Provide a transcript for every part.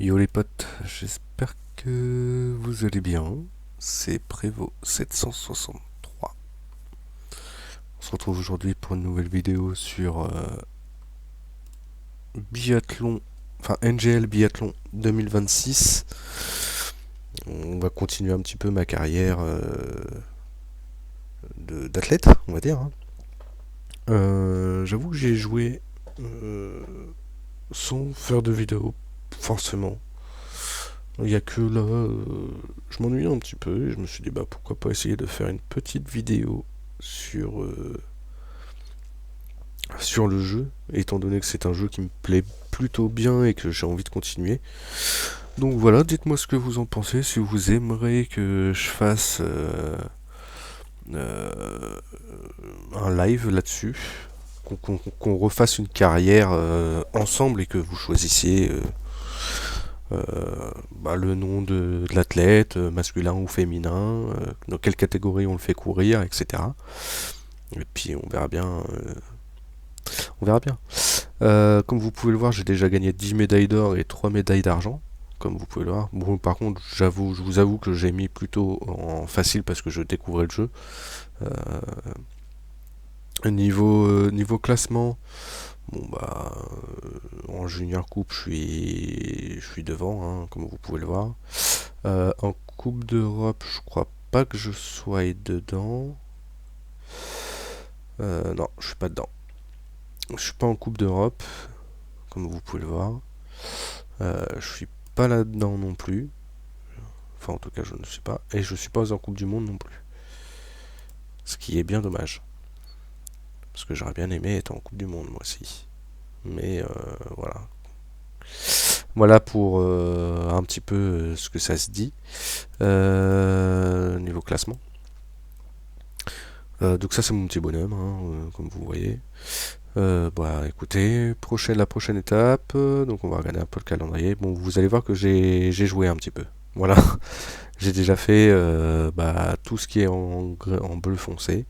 Yo les potes, j'espère que vous allez bien. C'est Prévost 763. On se retrouve aujourd'hui pour une nouvelle vidéo sur biathlon, enfin NGL Biathlon 2026. On va continuer un petit peu ma carrière d'athlète, on va dire, hein. J'avoue que j'ai joué sans faire de vidéo, forcément. Il n'y a que là, je m'ennuie un petit peu et je me suis dit bah pourquoi pas essayer de faire une petite vidéo sur le jeu, étant donné que c'est un jeu qui me plaît plutôt bien et que j'ai envie de continuer. Donc voilà, dites-moi ce que vous en pensez, si vous aimeriez que je fasse euh, un live là-dessus, qu'on refasse une carrière ensemble et que vous choisissiez le nom de l'athlète, masculin ou féminin, dans quelle catégorie on le fait courir, etc. Et puis on verra bien. On verra bien. Comme vous pouvez le voir, j'ai déjà gagné 10 médailles d'or et 3 médailles d'argent. Comme vous pouvez le voir. Bon, par contre, je vous avoue que j'ai mis plutôt en facile parce que je découvrais le jeu. Niveau classement, bon bah en junior coupe je suis devant, hein, comme vous pouvez le voir. En coupe d'Europe, je crois pas que je sois dedans. Non, je suis pas dedans. Je suis pas en coupe d'Europe, comme vous pouvez le voir. Je suis pas là-dedans non plus. Enfin, en tout cas, je ne suis pas. Et je suis pas en coupe du monde non plus. Ce qui est bien dommage. Parce que j'aurais bien aimé être en coupe du monde moi aussi. Mais voilà. Voilà pour un petit peu ce que ça se dit. Niveau classement. Donc ça c'est mon petit bonhomme, hein, comme vous voyez. Écoutez, la prochaine étape, donc on va regarder un peu le calendrier. Bon, vous allez voir que j'ai joué un petit peu. Voilà, j'ai déjà fait tout ce qui est en bleu foncé.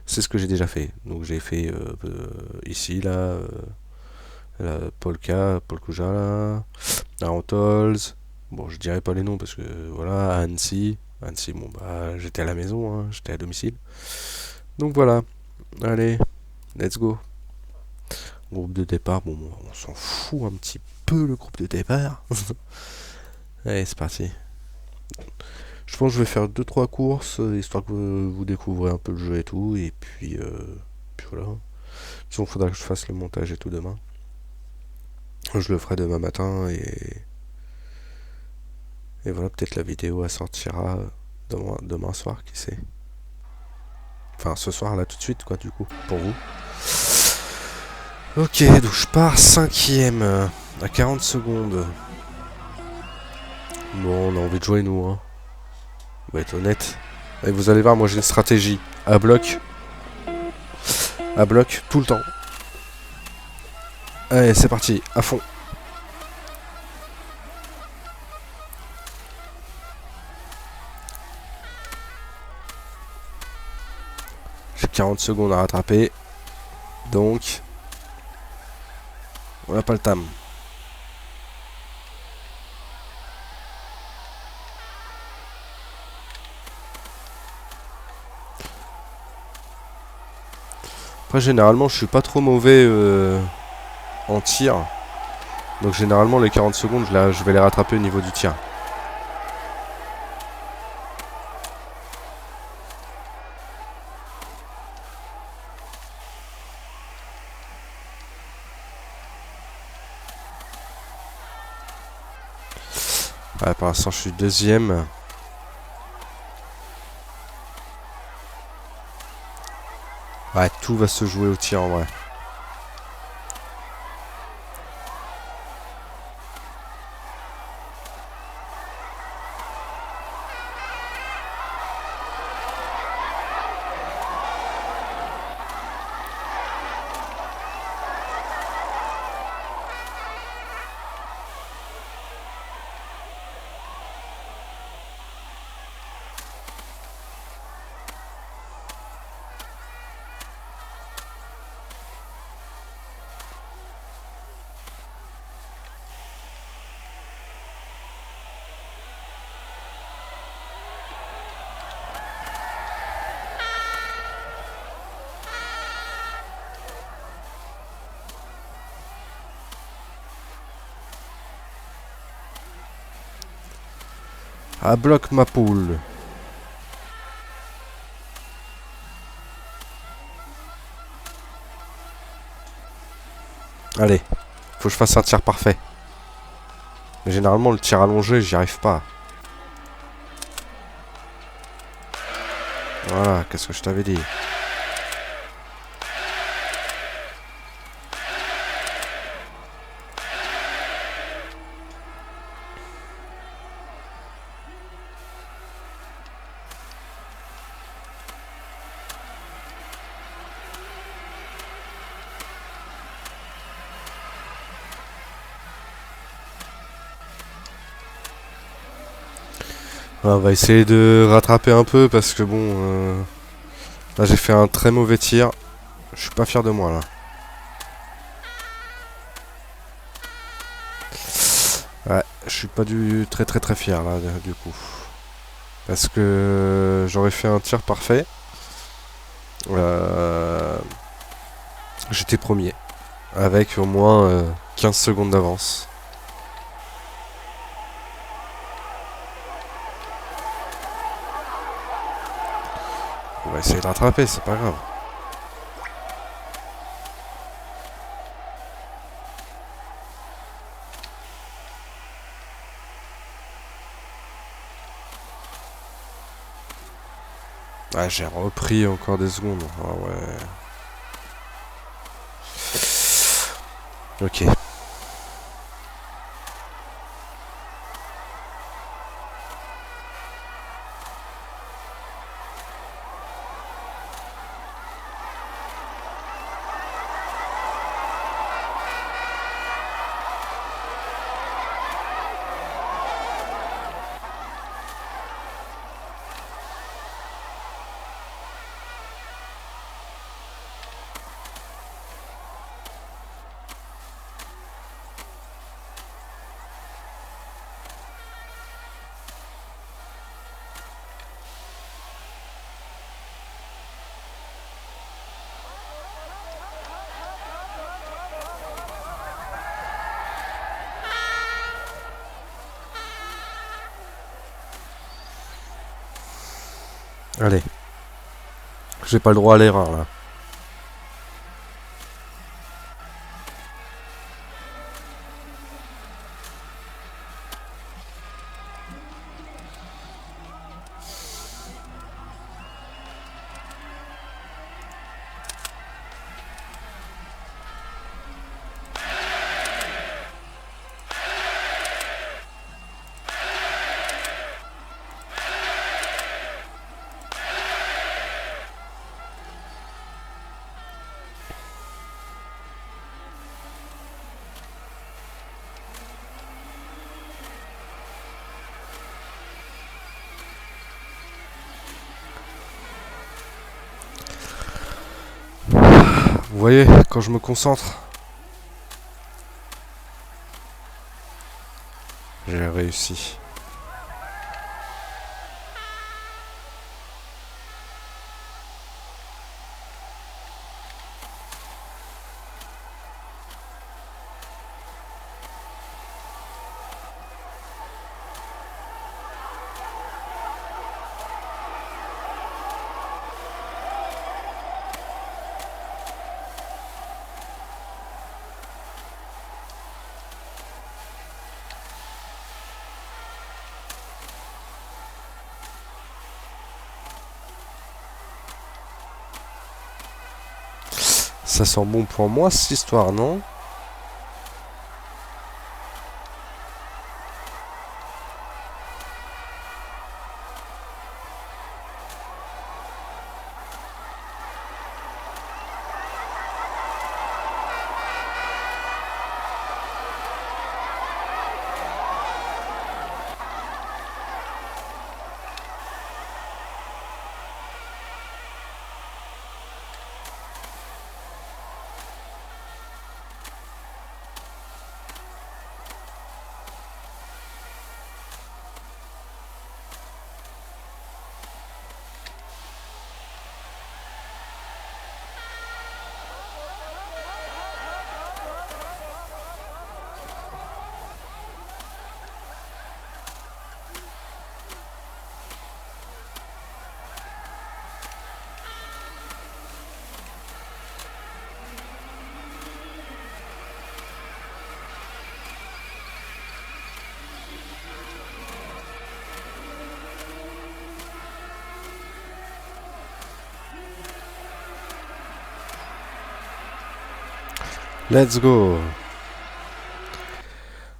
C'est ce que j'ai déjà fait. Donc j'ai fait ici, là, la Polkuja, là, Arantols. Bon, je dirais pas les noms parce que voilà, à Annecy. Annecy, bon bah j'étais à la maison, hein, j'étais à domicile. Donc voilà, allez, let's go. Groupe de départ, bon, on s'en fout un petit peu le groupe de départ. Allez, c'est parti. Je pense que je vais faire deux trois courses, histoire que vous découvrez un peu le jeu et tout, et puis voilà. Sinon, il faudra que je fasse le montage et tout demain. Je le ferai demain matin, et voilà, peut-être la vidéo elle sortira demain soir, qui sait. Enfin, ce soir, là, tout de suite, quoi, du coup, pour vous. Ok, donc je pars cinquième, à 40 secondes. Bon, on a envie de jouer, nous, hein. On va être honnête. Et vous allez voir, moi j'ai une stratégie. À bloc, tout le temps. Allez, c'est parti, à fond. J'ai 40 secondes à rattraper. Donc, on n'a pas le time. Après, généralement, je suis pas trop mauvais en tir. Donc, généralement, les 40 secondes, je vais les rattraper au niveau du tir. Ouais, pour l'instant, je suis deuxième. Ouais, tout va se jouer au tir en vrai. Ah, bloque ma poule. Allez, faut que je fasse un tir parfait. Mais généralement, le tir allongé, j'y arrive pas. Voilà, qu'est-ce que je t'avais dit? On va essayer de rattraper un peu parce que bon, là j'ai fait un très mauvais tir. Je suis pas fier de moi là. Ouais, je suis pas très fier là du coup. Parce que j'aurais fait un tir parfait. J'étais premier. Avec au moins 15 secondes d'avance. On va essayer de rattraper, c'est pas grave. Ah, j'ai repris encore des secondes. Ah ouais. Ok. Allez. J'ai pas le droit à l'erreur là. Vous voyez, quand je me concentre, j'ai réussi. Ça sent bon pour moi cette histoire, non? Let's go.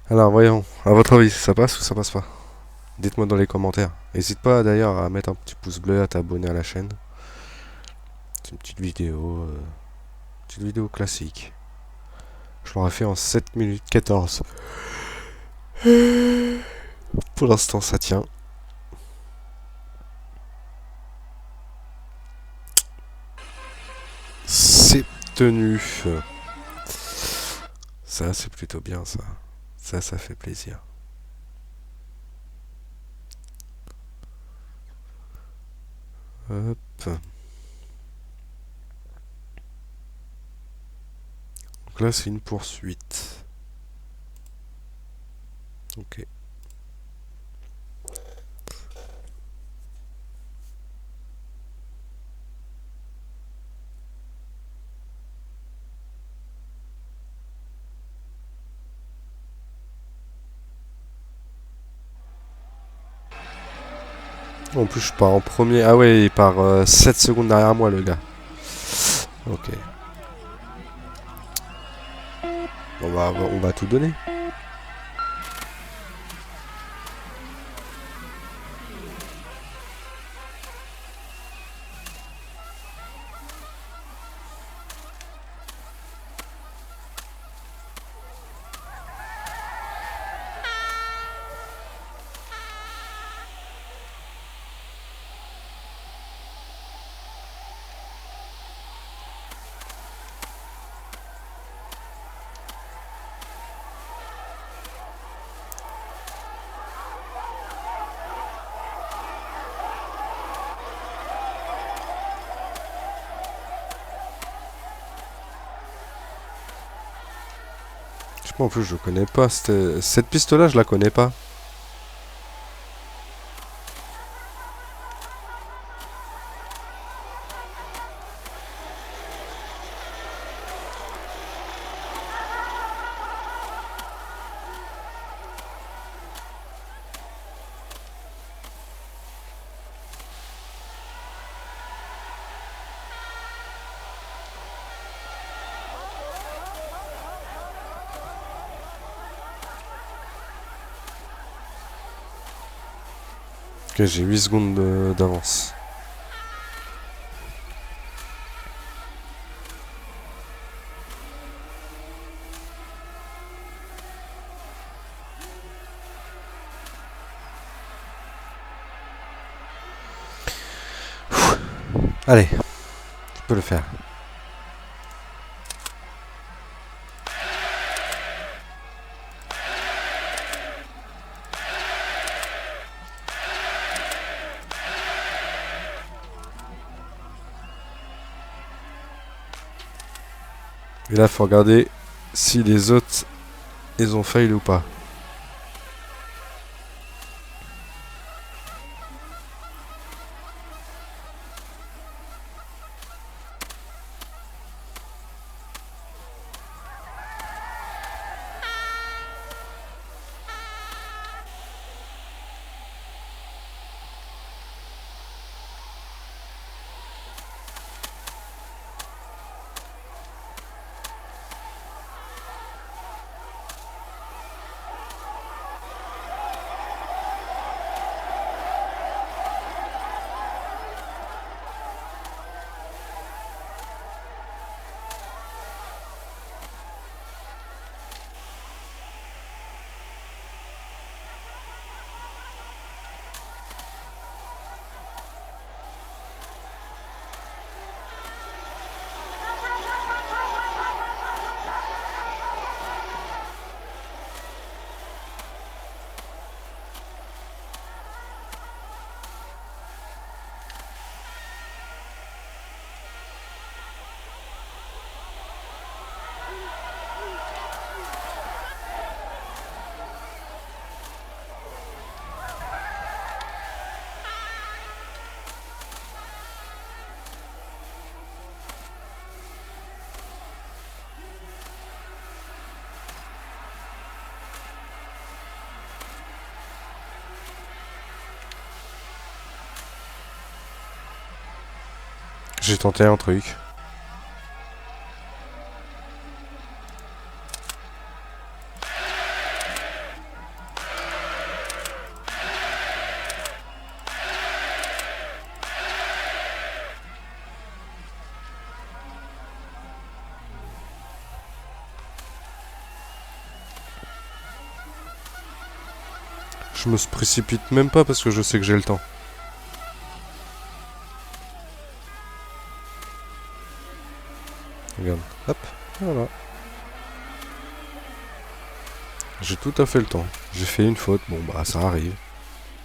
Alors voyons, à votre avis, ça passe ou ça passe pas? Dites-moi dans les commentaires. N'hésite pas d'ailleurs à mettre un petit pouce bleu, à t'abonner à la chaîne. C'est une petite vidéo classique. Je l'aurais fait en 7 minutes 14. Pour l'instant, ça tient. C'est tenu. Ça, c'est plutôt bien, ça. Ça fait plaisir. Hop. Donc là, c'est une poursuite. Ok. En plus, je pars en premier. Ah ouais, il part 7 secondes derrière moi, le gars. Ok. On va tout donner. Je sais pas, en plus, je connais pas. Cette piste-là, je la connais pas. Ok, j'ai 8 secondes d'avance. Allez, tu peux le faire. Et là, faut regarder si les autres, ils ont fail ou pas. J'ai tenté un truc. Je me précipite même pas parce que je sais que j'ai le temps. Regarde, hop, voilà. J'ai tout à fait le temps. J'ai fait une faute, bon bah ça arrive.